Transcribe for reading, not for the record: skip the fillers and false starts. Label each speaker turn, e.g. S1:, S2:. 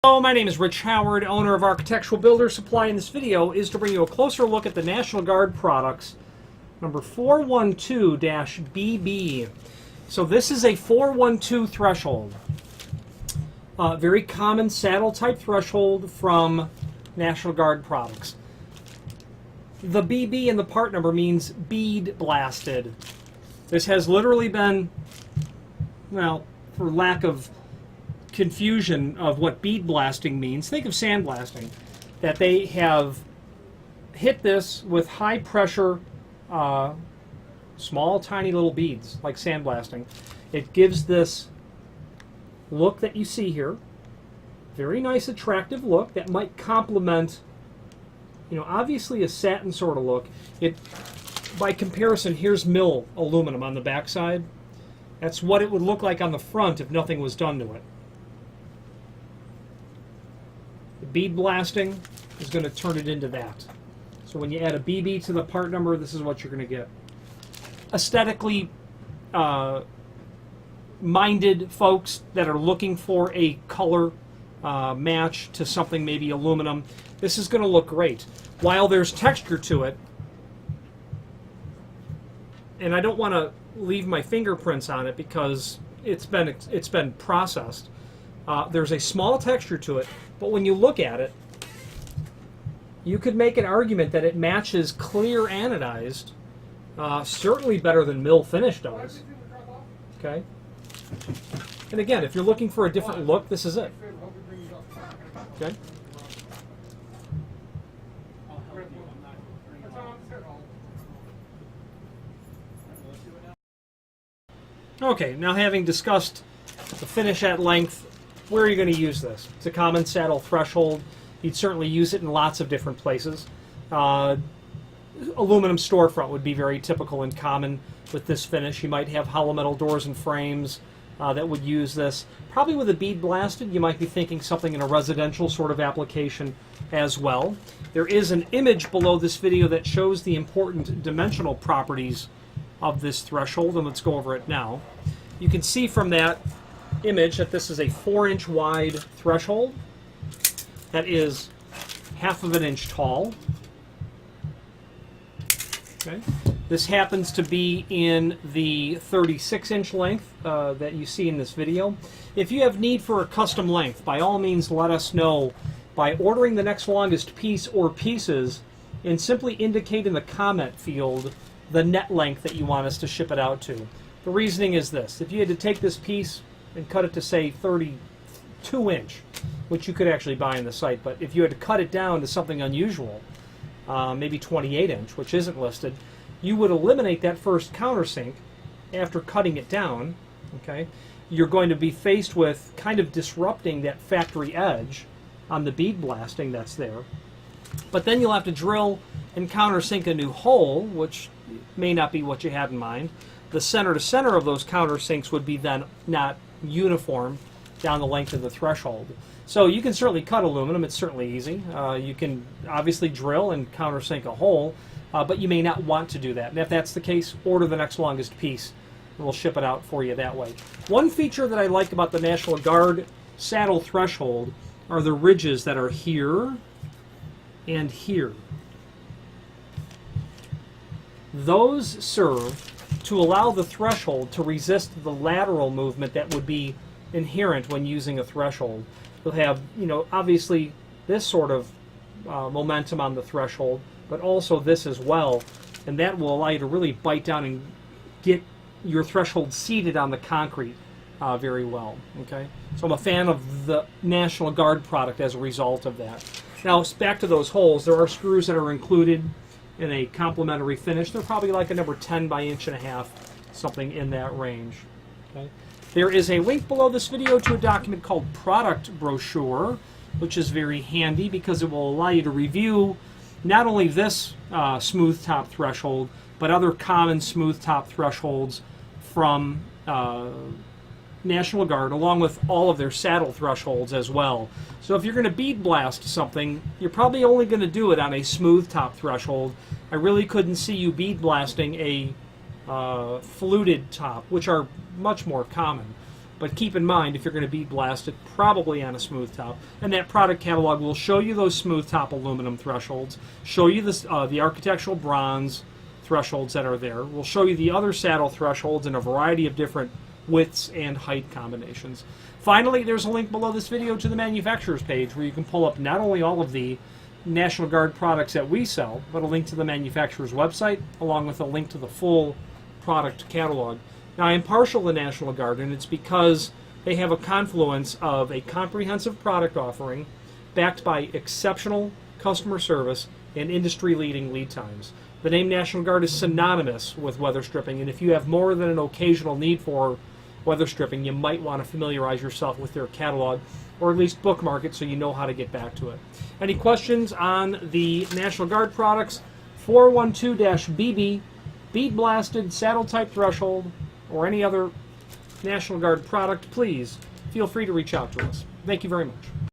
S1: Hello, my name is Rich Howard, owner of Architectural Builder Supply. In this video is to bring you a closer look at the National Guard products, number 412-BB. So this is a 412 threshold. Very common saddle type threshold from National Guard products. The BB in the part number means bead blasted. This has literally been, well, for lack of confusion of what bead blasting means, think of sandblasting, that they have hit this with high pressure, small tiny little beads like sandblasting. It gives this look that you see here, very nice attractive look that might complement, obviously a satin sort of look. It, by comparison, here's mill aluminum on the backside. That's what it would look like on the front if nothing was done to it. The bead blasting is going to turn it into that. So when you add a BB to the part number, this is what you're going to get. Aesthetically minded folks that are looking for a color match to something maybe aluminum, this is going to look great. While there's texture to it, and I don't want to leave my fingerprints on it because it's been processed. There's a small texture to it, but when you look at it, you could make an argument that it matches clear anodized, certainly better than mill finish does. Okay? And again, if you're looking for a different look, this is it. Okay? Okay, now having discussed the finish at length, where are you going to use this? It's a common saddle threshold. You'd certainly use it in lots of different places. Aluminum storefront would be very typical and common with this finish. You might have hollow metal doors and frames that would use this. Probably with a bead blasted, you might be thinking something in a residential sort of application as well. There is an image below this video that shows the important dimensional properties of this threshold, and let's go over it now. You can see from that image that this is a 4-inch wide threshold that is half of an inch tall. Okay. This happens to be in the 36-inch length that you see in this video. If you have need for a custom length, by all means let us know by ordering the next longest piece or pieces and simply indicate in the comment field the net length that you want us to ship it out to. The reasoning is this: if you had to take this piece and cut it to, say, 32-inch, which you could actually buy on the site, but if you had to cut it down to something unusual, maybe 28-inch, which isn't listed, you would eliminate that first countersink after cutting it down. Okay, you're going to be faced with kind of disrupting that factory edge on the bead blasting that's there. But then you'll have to drill and countersink a new hole, which may not be what you had in mind. The center to center of those countersinks would be then not uniform down the length of the threshold. So you can certainly cut aluminum, it's certainly easy. You can obviously drill and countersink a hole, but you may not want to do that. And if that's the case, order the next longest piece and we'll ship it out for you that way. One feature that I like about the National Guard saddle threshold are the ridges that are here and here. Those serve to allow the threshold to resist the lateral movement that would be inherent when using a threshold. You'll have, obviously this sort of momentum on the threshold, but also this as well, and that will allow you to really bite down and get your threshold seated on the concrete very well. Okay, so I'm a fan of the National Guard product as a result of that. Now, back to those holes, there are screws that are included in a complementary finish. They're probably like a number 10 by 1.5 inch, something in that range. Okay. There is a link below this video to a document called Product Brochure, which is very handy because it will allow you to review not only this smooth top threshold, but other common smooth top thresholds from National Guard, along with all of their saddle thresholds as well. So if you're going to bead blast something, you're probably only going to do it on a smooth top threshold. I really couldn't see you bead blasting a fluted top, which are much more common. But keep in mind, if you're going to bead blast it, probably on a smooth top. And that product catalog will show you those smooth top aluminum thresholds, show you the architectural bronze thresholds that are there. We'll show you the other saddle thresholds in a variety of different widths and height combinations. Finally, there's a link below this video to the manufacturer's page where you can pull up not only all of the National Guard products that we sell, but a link to the manufacturer's website, along with a link to the full product catalog. Now, I am partial to National Guard, and it's because they have a confluence of a comprehensive product offering backed by exceptional customer service and industry-leading lead times. The name National Guard is synonymous with weather stripping, and if you have more than an occasional need for weather stripping, you might want to familiarize yourself with their catalog, or at least bookmark it so you know how to get back to it. Any questions on the National Guard products? 412-BB, bead blasted, saddle type threshold, or any other National Guard product, please feel free to reach out to us. Thank you very much.